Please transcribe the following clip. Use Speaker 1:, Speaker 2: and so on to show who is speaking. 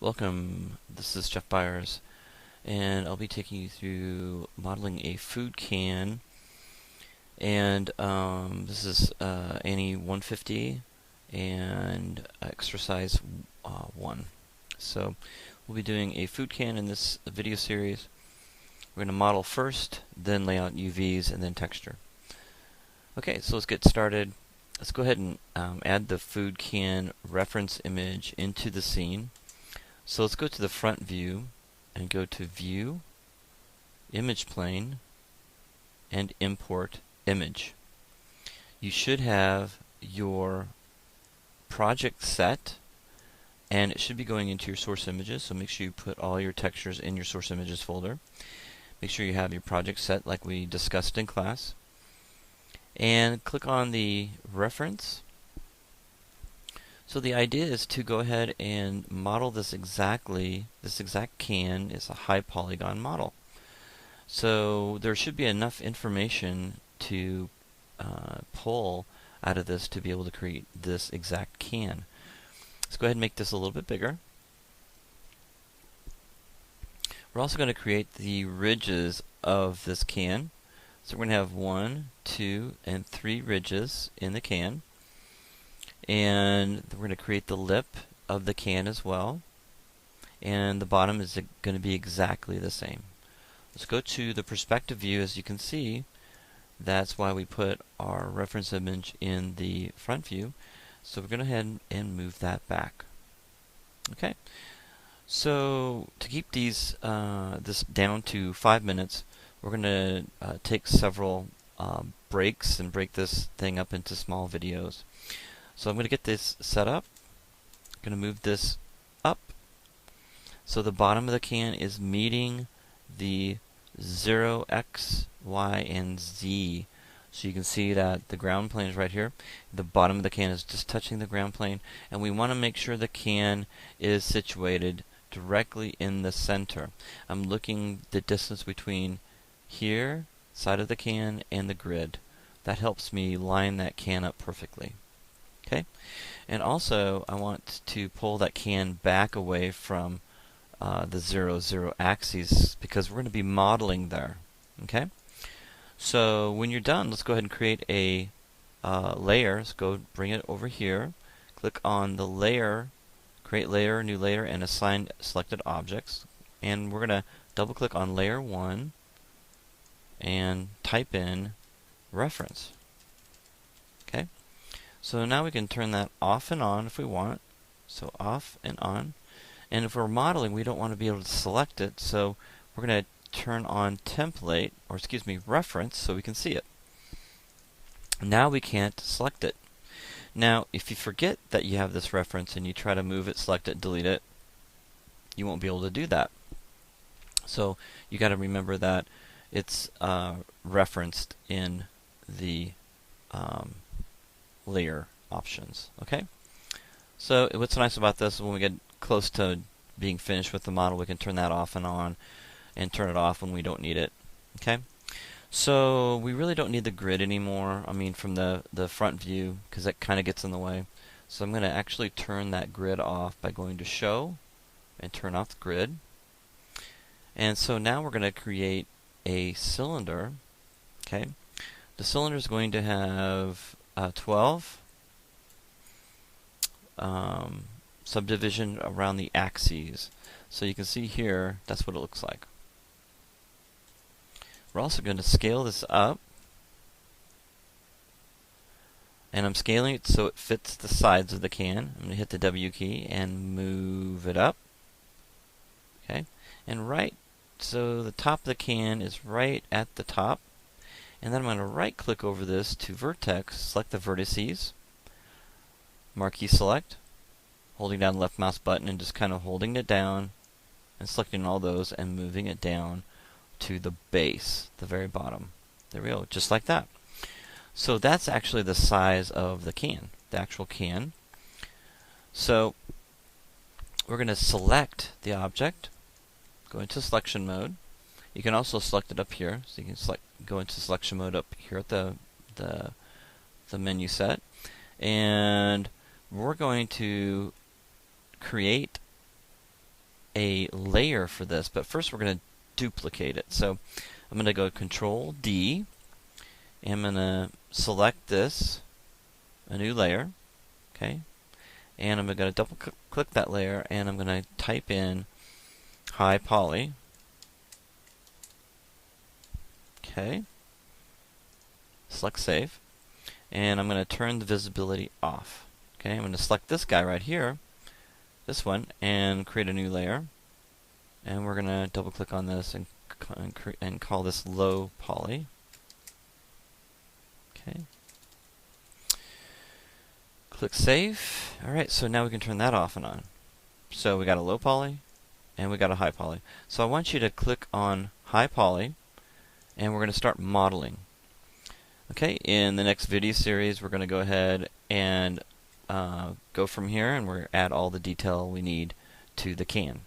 Speaker 1: Welcome, this is Jeff Byers, and I'll be taking you through modeling a food can. And this is Annie 150 and exercise 1. So we'll be doing a food can in this video series. We're going to model first, then lay out UVs, and then texture. Okay, so let's get started. Let's go ahead and add the food can reference image into the scene. So let's go to the front view and go to View, Image Plane, and Import Image. You should have your project set, and it should be going into your source images, so make sure you put all your textures in your source images folder. Make sure you have your project set like we discussed in class. And click on the reference. So the idea is to go ahead and model this exactly. This exact can is a high polygon model. So there should be enough information to pull out of this to be able to create this exact can. Let's go ahead and make this a little bit bigger. We're also going to create the ridges of this can. So we're going to have 1, 2, and 3 ridges in the can. And we're going to create the lip of the can as well. And the bottom is going to be exactly the same. Let's go to the perspective view. As you can see, that's why we put our reference image in the front view. So we're going to go ahead and move that back. Okay. So to keep these this down to 5 minutes, we're going to take several breaks and break this thing up into small videos. So I'm going to get this set up. I'm going to move this up. So the bottom of the can is meeting the 0, X, Y, and Z. So you can see that the ground plane is right here. The bottom of the can is just touching the ground plane. And we want to make sure the can is situated directly in the center. I'm looking the distance between here, side of the can, and the grid. That helps me line that can up perfectly. Okay, and also I want to pull that can back away from the 0, 0 axes because we're going to be modeling there. Okay, so when you're done, let's go ahead and create a layer. Let's go bring it over here. Click on the layer, create layer, new layer, and assign selected objects. And we're going to double click on layer 1 and type in reference. Okay. So now we can turn that off and on if we want. So off and on. And if we're modeling, we don't want to be able to select it, so we're going to turn on template, or excuse me, reference, so we can see it. Now we can't select it. Now, if you forget that you have this reference and you try to move it, select it, delete it, you won't be able to do that. So you got to remember that it's referenced in the layer options. Okay, so what's nice about this is when we get close to being finished with the model, we can turn that off and on and turn it off when we don't need it. Okay, so we really don't need the grid anymore, I mean from the front view, because that kind of gets in the way. So I'm going to actually turn that grid off by going to Show and turn off the grid. And so now we're going to create a cylinder. Okay, the cylinder is going to have 12 subdivision around the axes. So you can see here, that's what it looks like. We're also going to scale this up. And I'm scaling it so it fits the sides of the can. I'm going to hit the W key and move it up. Okay, and right, so the top of the can is right at the top. And then I'm going to right click over this to vertex, select the vertices, marquee select, holding down the left mouse button and just kind of holding it down and selecting all those and moving it down to the base, the very bottom. There we go, just like that. So that's actually the size of the can, the actual can. So we're going to select the object, go into selection mode. You can also select it up here, so you can go into selection mode up here at the menu set, and we're going to create a layer for this, but first we're going to duplicate it. So I'm going to go Control D, and I'm going to select this, a new layer, okay, and I'm going to double click that layer, and I'm going to type in high poly, okay, select save, and I'm going to turn the visibility off. Okay, I'm going to select this guy right here, this one, and create a new layer, and we're going to double click on this and call this low poly. Okay. Click save. Alright, so now we can turn that off and on. So we got a low poly and we got a high poly. So I want you to click on high poly, and we're going to start modeling. Okay, in the next video series we're going to go ahead and go from here, and we're add all the detail we need to the can.